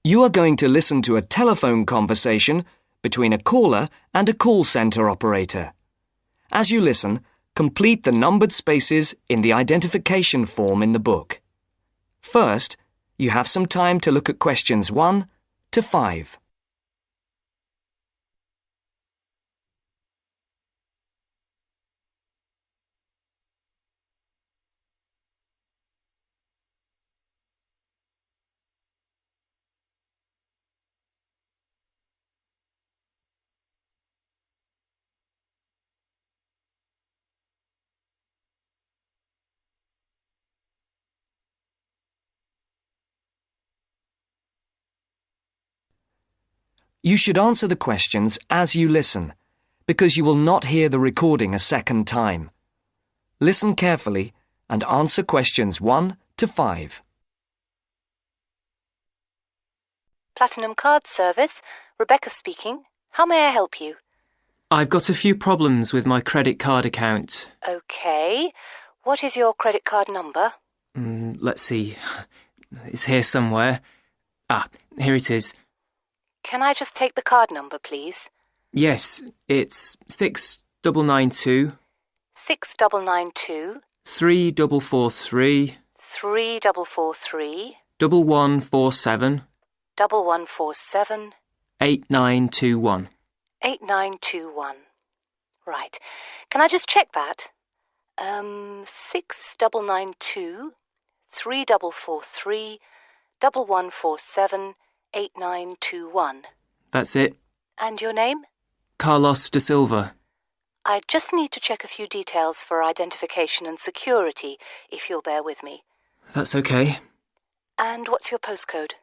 You are going to listen to a telephone conversation between a caller and a call centre operator. As you listen, complete the numbered spaces in the identification form in the book. First, you have some time to look at questions 1 to 5. You should answer the questions as you listen, because you will not hear the recording a second time. Listen carefully and answer questions 1 to 5. Platinum Card Service, Rebecca speaking. How may I help you? I've got a few problems with my credit card account. Okay. What is your credit card number? Let's see. It's here somewhere. Here it is. Can I just take the card number, please? Yes, it's 6992 6992 3443 3443 1147 1147 8921. 8921. Right. Can I just check that? 6992 3443 1147 8921. That's it. And your name? Carlos de Silva. I just need to check a few details for identification and security, if you'll bear with me. That's okay. And what's your postcode?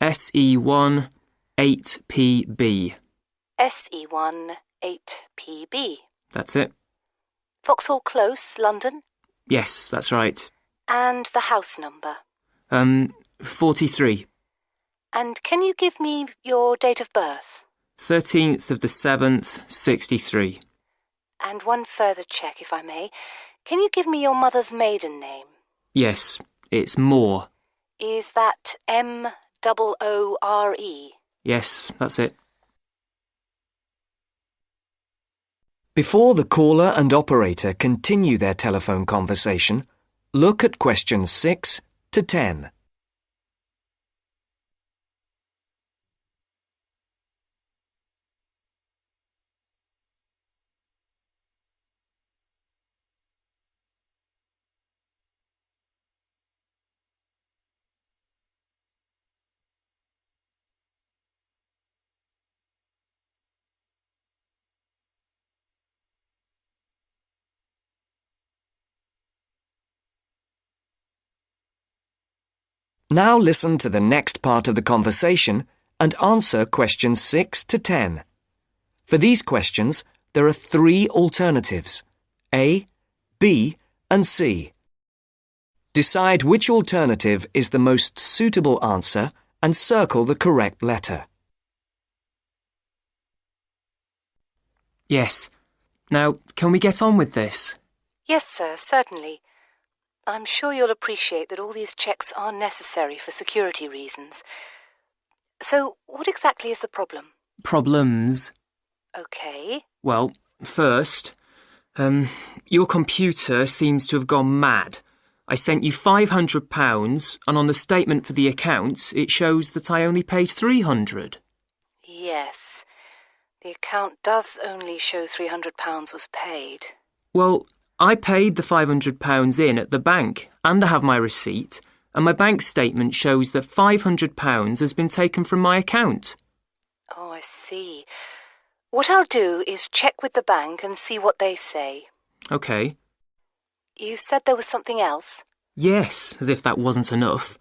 SE1 8PB. SE1 8PB. That's it. Vauxhall Close, London? Yes, that's right. And the house number? 43. And can you give me your date of birth? 13th of the 7th, 63. And one further check, if I may. Can you give me your mother's maiden name? Yes, it's Moore. Is that Moore? Yes, that's it. Before the caller and operator continue their telephone conversation, look at questions 6 to 10. Now listen to the next part of the conversation and answer questions 6 to 10. For these questions, there are 3 alternatives: A, B, and C. Decide which alternative is the most suitable answer and circle the correct letter. Yes. Now, can we get on with this? Yes, sir, certainly. I'm sure you'll appreciate that all these checks are necessary for security reasons. So, what exactly is the problem? Problems? Okay. Well, first, your computer seems to have gone mad. I sent you £500 and on the statement for the account it shows that I only paid £300. Yes. The account does only show £300 was paid. Well, I paid the £500 in at the bank and I have my receipt, and my bank statement shows that £500 has been taken from my account. Oh, I see. What I'll do is check with the bank and see what they say. OK. You said there was something else? Yes, as if that wasn't enough.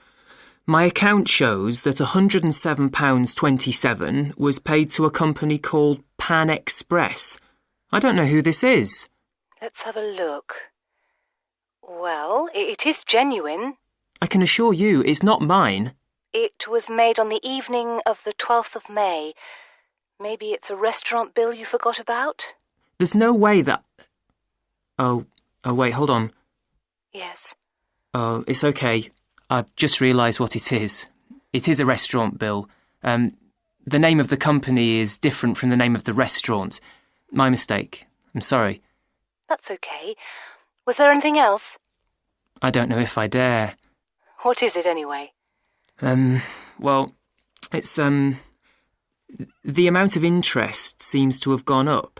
My account shows that £107.27 was paid to a company called Pan Express. I don't know who this is. Let's have a look. Well, it is genuine. I can assure you it's not mine. It was made on the evening of the 12th of May. Maybe it's a restaurant bill you forgot about? There's no way that... Oh, wait, hold on. Yes. Oh, it's okay. I've just realised what it is. It is a restaurant bill. The name of the company is different from the name of the restaurant. My mistake. I'm sorry. That's okay. Was there anything else? I don't know if I dare. What is it anyway? Well, it's, the amount of interest seems to have gone up.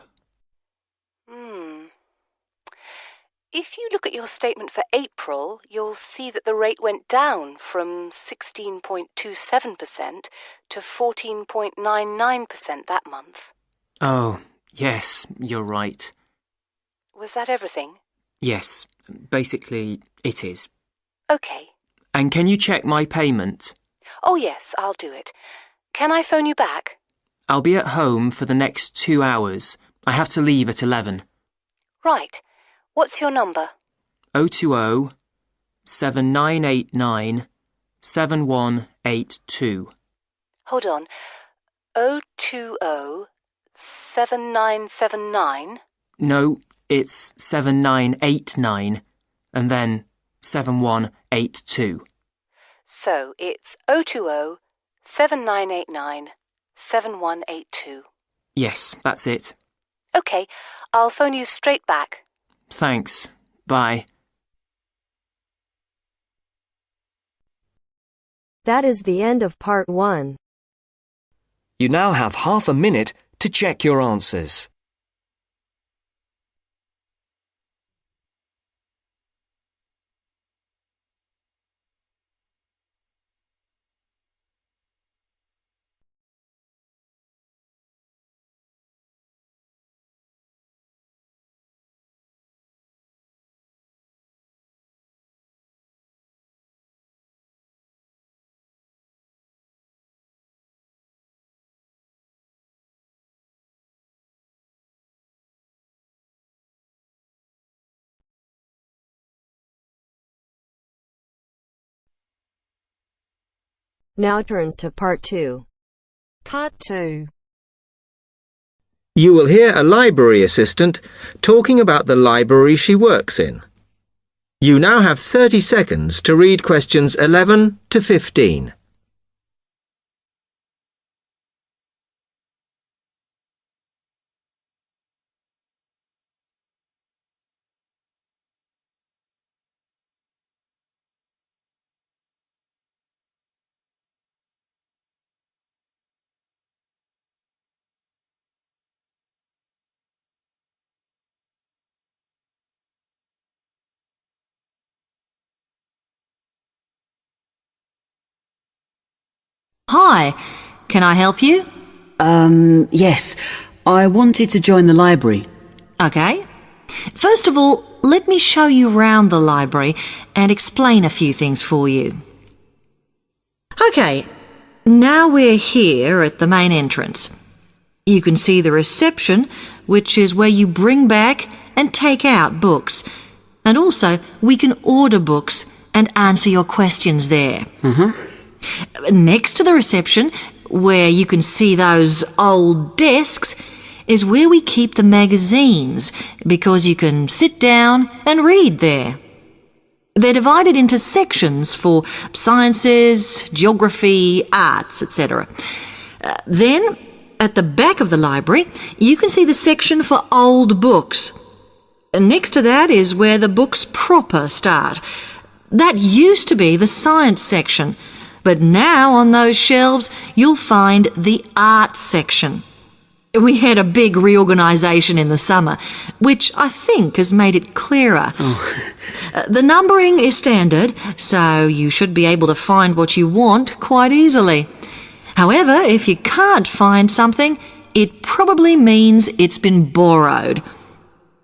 If you look at your statement for April, you'll see that the rate went down from 16.27% to 14.99% that month. Oh, yes, you're right. Was that everything? Yes, basically it is. Okay. And can you check my payment? Oh yes, I'll do it. Can I phone you back? I'll be at home for the next 2 hours. I have to leave at 11. Right. What's your number? 020 7989 7182. Hold on. 020 7979? No, it's 7989 and then 7182. So it's 020 7989 7182. Yes, that's it. Okay, I'll phone you straight back. Thanks. Bye. That is the end of part 1. You now have half a minute to check your answers. Now turns to part 2. Part 2. You will hear a library assistant talking about the library she works in. You now have 30 seconds to read questions 11 to 15. Hi, can I help you? Yes. I wanted to join the library. Okay. First of all, let me show you around the library and explain a few things for you. Okay, now we're here at the main entrance. You can see the reception, which is where you bring back and take out books. And also, we can order books and answer your questions there. Next to the reception, where you can see those old desks, is where we keep the magazines, because you can sit down and read there. They're divided into sections for sciences, geography, arts, etc. Then, at the back of the library, you can see the section for old books. Next to that is where the books proper start. That used to be the science section, but now on those shelves you'll find the art section. We had a big reorganisation in the summer, which I think has made it clearer. The numbering is standard, so you should be able to find what you want quite easily. However, if you can't find something, it probably means it's been borrowed.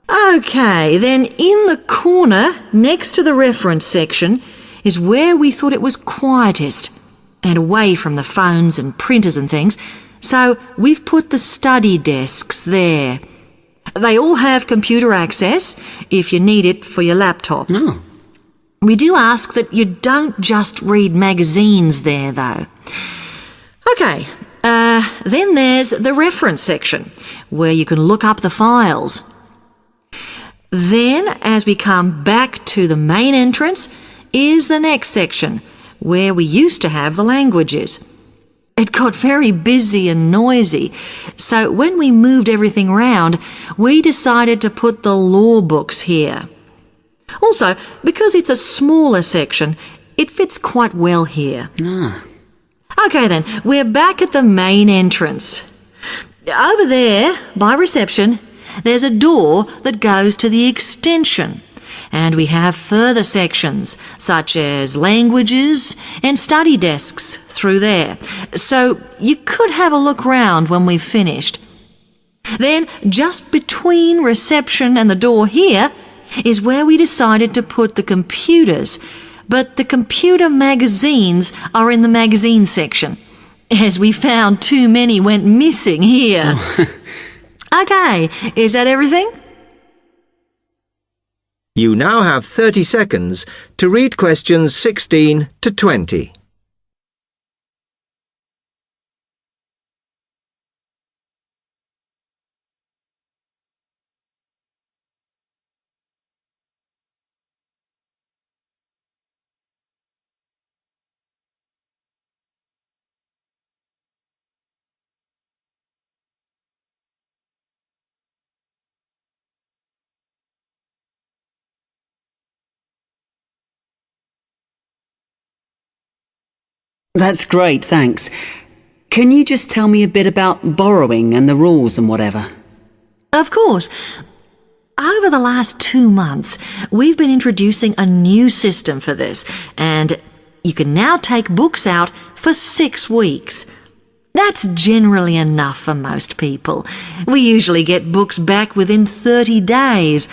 Okay, then in the corner next to the reference section is where we thought it was quietest and away from the phones and printers and things, so we've put the study desks there. They all have computer access if you need it for your laptop. We do ask that you don't just read magazines there, though. Okay, then there's the reference section, where you can look up the files. Then, as we come back to the main entrance, is the next section, where we used to have the languages. It got very busy and noisy, so when we moved everything round, we decided to put the law books here. Also, because it's a smaller section, it fits quite well here. OK then, we're back at the main entrance. Over there, by reception, there's a door that goes to the extension. And we have further sections, such as languages and study desks through there. So you could have a look round when we've finished. Then, just between reception and the door here, is where we decided to put the computers. But the computer magazines are in the magazine section, as we found too many went missing here. OK, is that everything? You now have 30 seconds to read questions 16 to 20. That's great, thanks. Can you just tell me a bit about borrowing and the rules and whatever? Of course. Over the last 2 months, we've been introducing a new system for this, and you can now take books out for 6 weeks. That's generally enough for most people. We usually get books back within 30 days.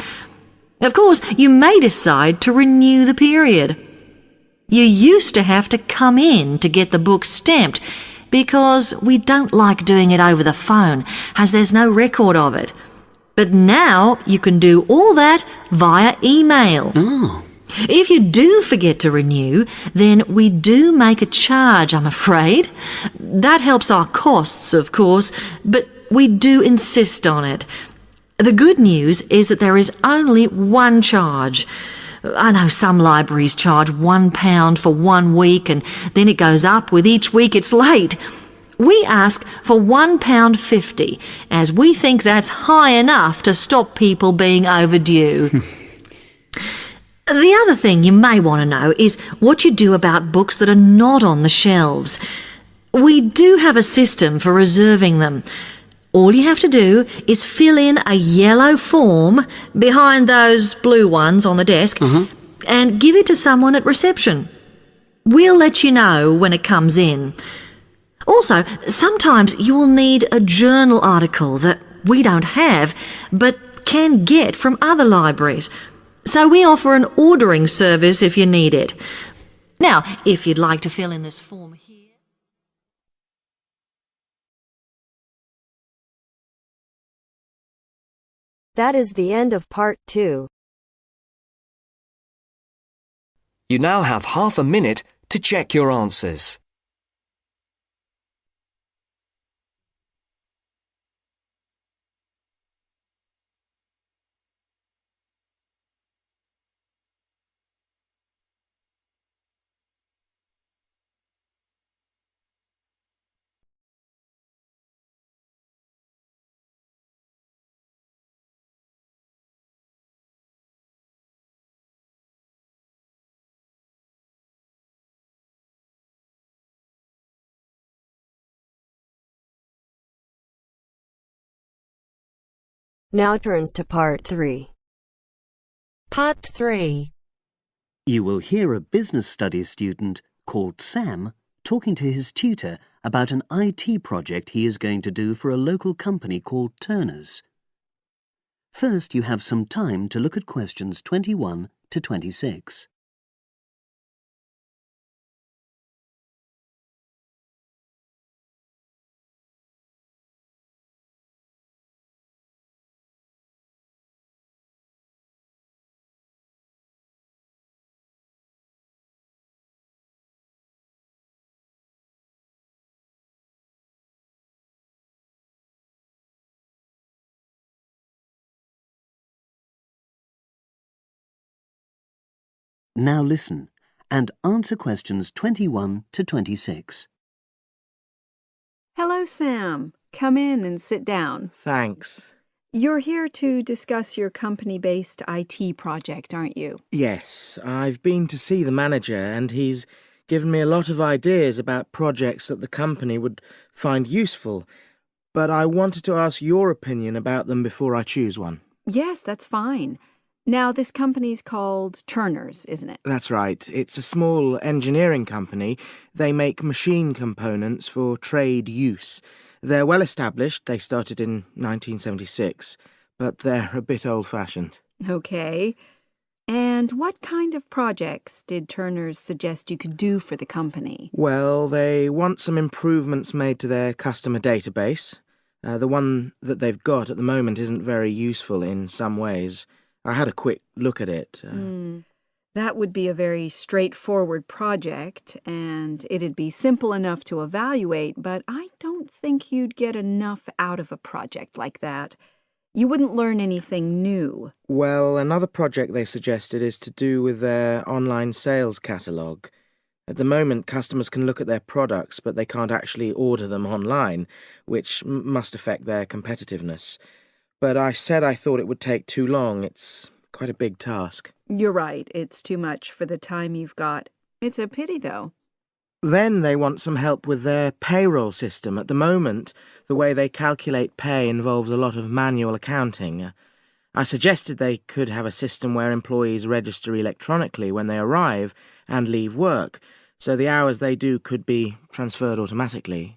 Of course, you may decide to renew the period. You used to have to come in to get the book stamped because we don't like doing it over the phone, as there's no record of it. But now you can do all that via email. If you do forget to renew, then we do make a charge, I'm afraid. That helps our costs, of course, but we do insist on it. The good news is that there is only one charge. I know some libraries charge £1 for 1 week and then it goes up with each week it's late. We ask for £1.50 as we think that's high enough to stop people being overdue. The other thing you may want to know is what you do about books that are not on the shelves. We do have a system for reserving them. All you have to do is fill in a yellow form behind those blue ones on the desk and give it to someone at reception. We'll let you know when it comes in. Also, sometimes you will need a journal article that we don't have but can get from other libraries. So we offer an ordering service if you need it. Now, if you'd like to fill in this form here. That is the end of part 2. You now have half a minute to check your answers. Now turns to part 3. Part 3. You will hear a business studies student called Sam talking to his tutor about an IT project he is going to do for a local company called Turner's. First, you have some time to look at questions 21 to 26. Now listen and answer questions 21 to 26. Hello, Sam. Come in and sit down. Thanks. You're here to discuss your company-based IT project, aren't you? Yes, I've been to see the manager and he's given me a lot of ideas about projects that the company would find useful, but I wanted to ask your opinion about them before I choose one. Yes, that's fine. Now, this company's called Turner's, isn't it? That's right. It's a small engineering company. They make machine components for trade use. They're well established. They started in 1976, but they're a bit old-fashioned. Okay. And what kind of projects did Turner's suggest you could do for the company? Well, they want some improvements made to their customer database. The one that they've got at the moment isn't very useful in some ways. I had a quick look at it. That would be a very straightforward project, and it'd be simple enough to evaluate, but I don't think you'd get enough out of a project like that. You wouldn't learn anything new. Well, another project they suggested is to do with their online sales catalogue. At the moment, customers can look at their products, but they can't actually order them online, which must affect their competitiveness. But I said I thought it would take too long. It's quite a big task. You're right. It's too much for the time you've got. It's a pity, though. Then they want some help with their payroll system. At the moment, the way they calculate pay involves a lot of manual accounting. I suggested they could have a system where employees register electronically when they arrive and leave work, so the hours they do could be transferred automatically.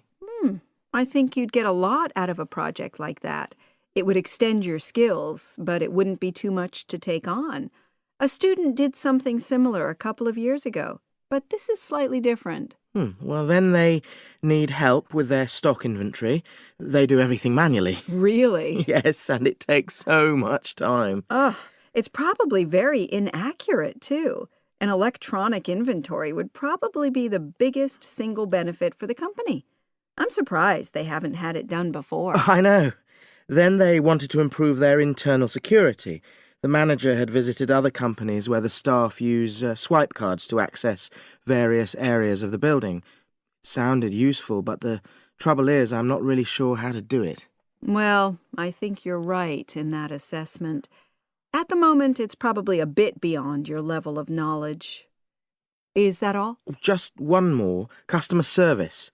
I think you'd get a lot out of a project like that. It would extend your skills, but it wouldn't be too much to take on. A student did something similar a couple of years ago, but this is slightly different. Well, then they need help with their stock inventory. They do everything manually. Really? Yes, and it takes so much time. It's probably very inaccurate, too. An electronic inventory would probably be the biggest single benefit for the company. I'm surprised they haven't had it done before. I know. Then they wanted to improve their internal security. The manager had visited other companies where the staff use swipe cards to access various areas of the building. It sounded useful, but the trouble is I'm not really sure how to do it. Well, I think you're right in that assessment. At the moment, it's probably a bit beyond your level of knowledge. Is that all? Just one more. Customer service.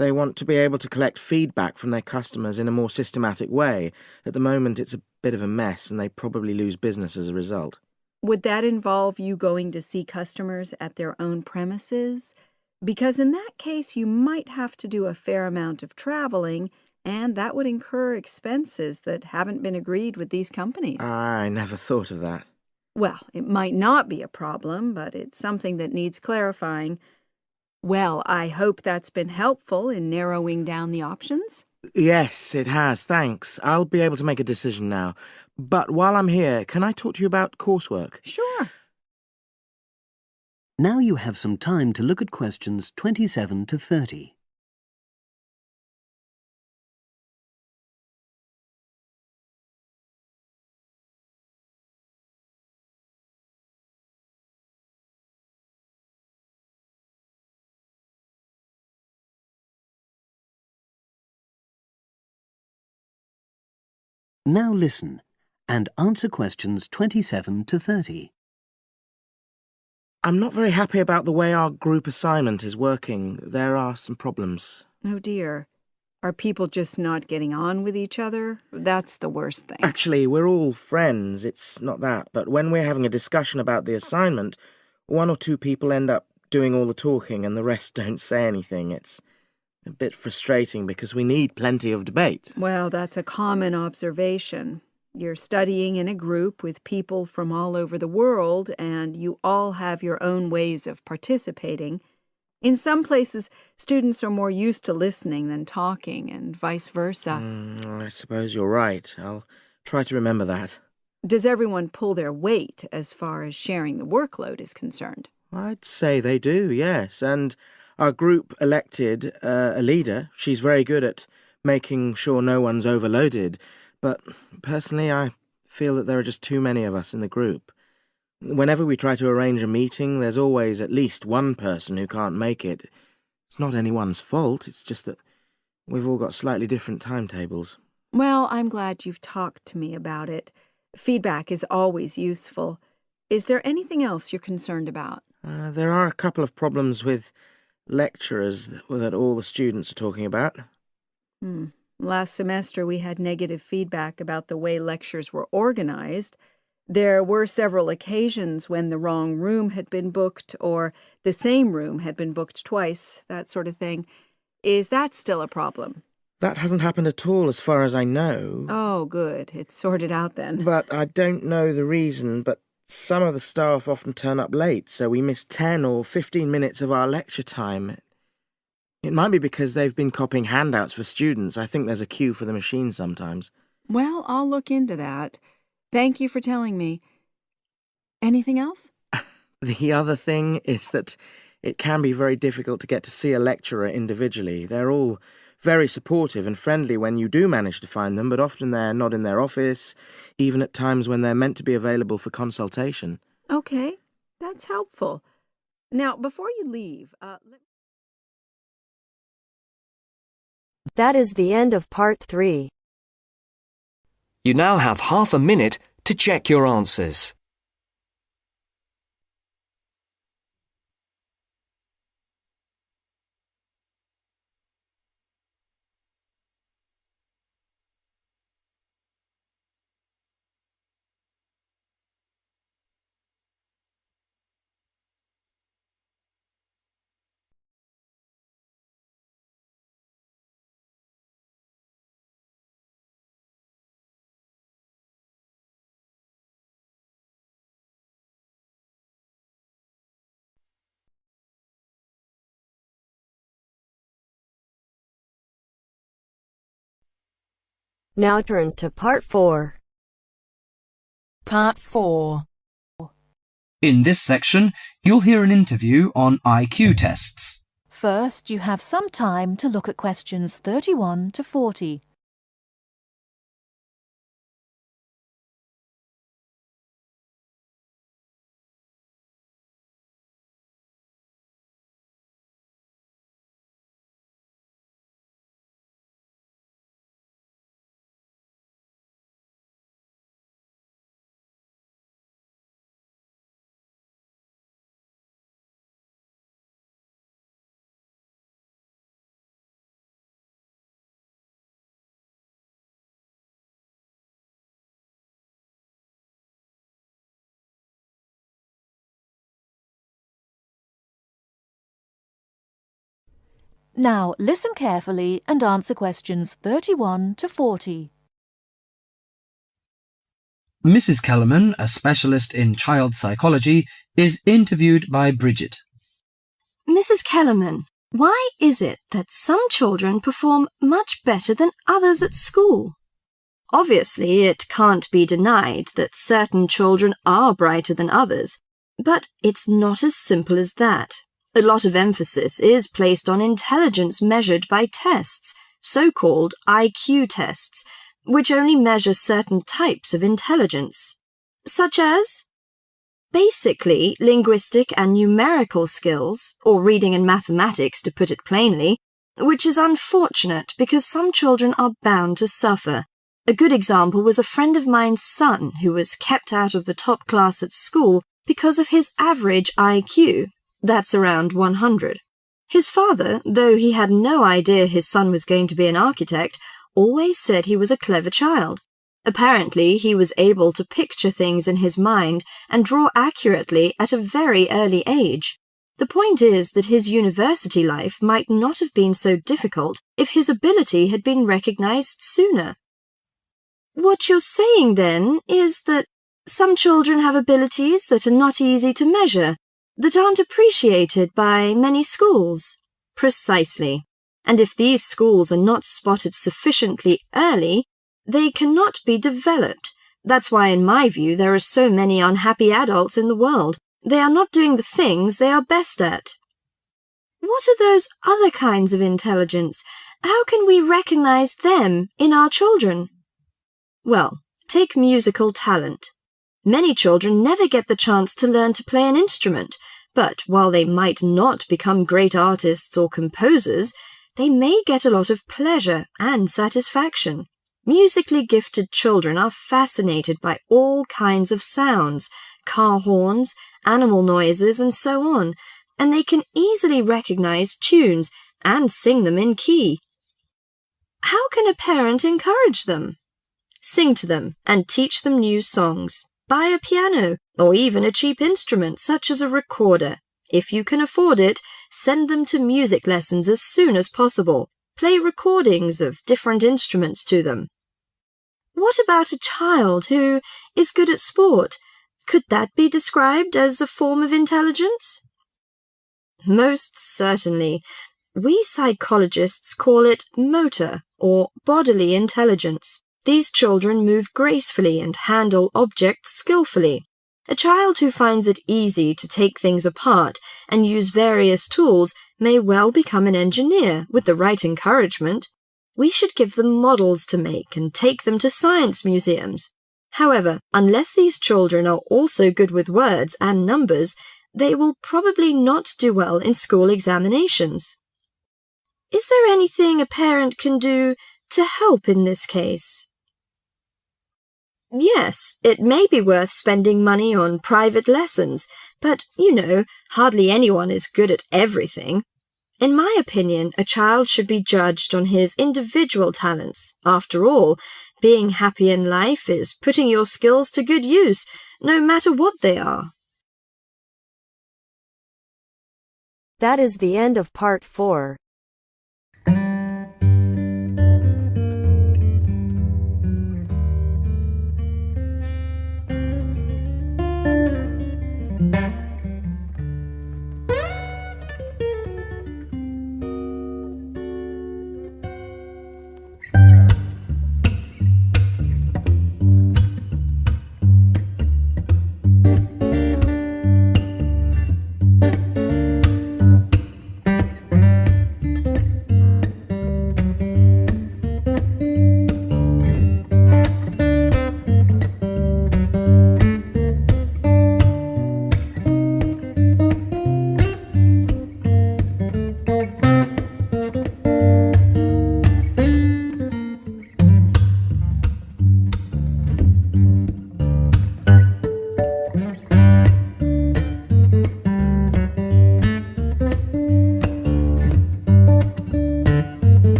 They want to be able to collect feedback from their customers in a more systematic way. At the moment, it's a bit of a mess, and they probably lose business as a result. Would that involve you going to see customers at their own premises? Because in that case, you might have to do a fair amount of traveling, and that would incur expenses that haven't been agreed with these companies. I never thought of that. Well, it might not be a problem, but it's something that needs clarifying. Well, I hope that's been helpful in narrowing down the options. Yes, it has, thanks. I'll be able to make a decision now. But while I'm here, can I talk to you about coursework? Sure. Now you have some time to look at questions 27 to 30. Now listen and answer questions 27 to 30. I'm not very happy about the way our group assignment is working. There are some problems. Oh, dear. Are people just not getting on with each other? That's the worst thing. Actually, we're all friends. It's not that. But when we're having a discussion about the assignment, one or two people end up doing all the talking and the rest don't say anything. It's a bit frustrating because we need plenty of debate. Well, that's a common observation. You're studying in a group with people from all over the world, and you all have your own ways of participating. In some places, students are more used to listening than talking, and vice versa. I suppose you're right. I'll try to remember that. Does everyone pull their weight as far as sharing the workload is concerned? I'd say they do, yes. And our group elected a leader. She's very good at making sure no one's overloaded. But personally, I feel that there are just too many of us in the group. Whenever we try to arrange a meeting, there's always at least one person who can't make it. It's not anyone's fault, it's just that we've all got slightly different timetables. Well, I'm glad you've talked to me about it. Feedback is always useful. Is there anything else you're concerned about? There are a couple of problems with lecturers that all the students are talking about. Last semester we had negative feedback about the way lectures were organized. There were several occasions when the wrong room had been booked or the same room had been booked twice, that sort of thing. Is that still a problem? That hasn't happened at all as far as I know. Oh, good. It's sorted out then. But I don't know the reason, but some of the staff often turn up late, so we miss 10 or 15 minutes of our lecture time. It might be because they've been copying handouts for students. I think there's a queue for the machine sometimes. Well, I'll look into that. Thank you for telling me. Anything else? The other thing is that it can be very difficult to get to see a lecturer individually. They're all very supportive and friendly when you do manage to find them, but often they're not in their office, even at times when they're meant to be available for consultation. Okay, that's helpful. Now, before you leave, That is the end of part 3. You now have half a minute to check your answers. Now turns to part 4. Part 4. In this section, you'll hear an interview on IQ tests. First, you have some time to look at questions 31 to 40. Now, listen carefully and answer questions 31 to 40. Mrs. Kellerman, a specialist in child psychology, is interviewed by Bridget. Mrs. Kellerman, why is it that some children perform much better than others at school? Obviously, it can't be denied that certain children are brighter than others, but it's not as simple as that. A lot of emphasis is placed on intelligence measured by tests, so-called IQ tests, which only measure certain types of intelligence, such as basically linguistic and numerical skills, or reading and mathematics to put it plainly, which is unfortunate because some children are bound to suffer. A good example was a friend of mine's son who was kept out of the top class at school because of his average IQ. That's around 100. His father, though he had no idea his son was going to be an architect, always said he was a clever child. Apparently, he was able to picture things in his mind and draw accurately at a very early age. The point is that his university life might not have been so difficult if his ability had been recognized sooner. What you're saying, then, is that some children have abilities that are not easy to measure, that aren't appreciated by many schools. Precisely. And if these schools are not spotted sufficiently early, they cannot be developed. That's why, in my view, there are so many unhappy adults in the world. They are not doing the things they are best at. What are those other kinds of intelligence? How can we recognize them in our children? Well, take musical talent. Many children never get the chance to learn to play an instrument, but while they might not become great artists or composers, they may get a lot of pleasure and satisfaction. Musically gifted children are fascinated by all kinds of sounds, car horns, animal noises, and so on, and they can easily recognize tunes and sing them in key. How can a parent encourage them? Sing to them and teach them new songs. Buy a piano or even a cheap instrument such as a recorder. If you can afford it, send them to music lessons as soon as possible. Play recordings of different instruments to them. What about a child who is good at sport? Could that be described as a form of intelligence? Most certainly. We psychologists call it motor or bodily intelligence. These children move gracefully and handle objects skillfully. A child who finds it easy to take things apart and use various tools may well become an engineer with the right encouragement. We should give them models to make and take them to science museums. However, unless these children are also good with words and numbers, they will probably not do well in school examinations. Is there anything a parent can do to help in this case? Yes, it may be worth spending money on private lessons, but, hardly anyone is good at everything. In my opinion, a child should be judged on his individual talents. After all, being happy in life is putting your skills to good use, no matter what they are. That is the end of part 4.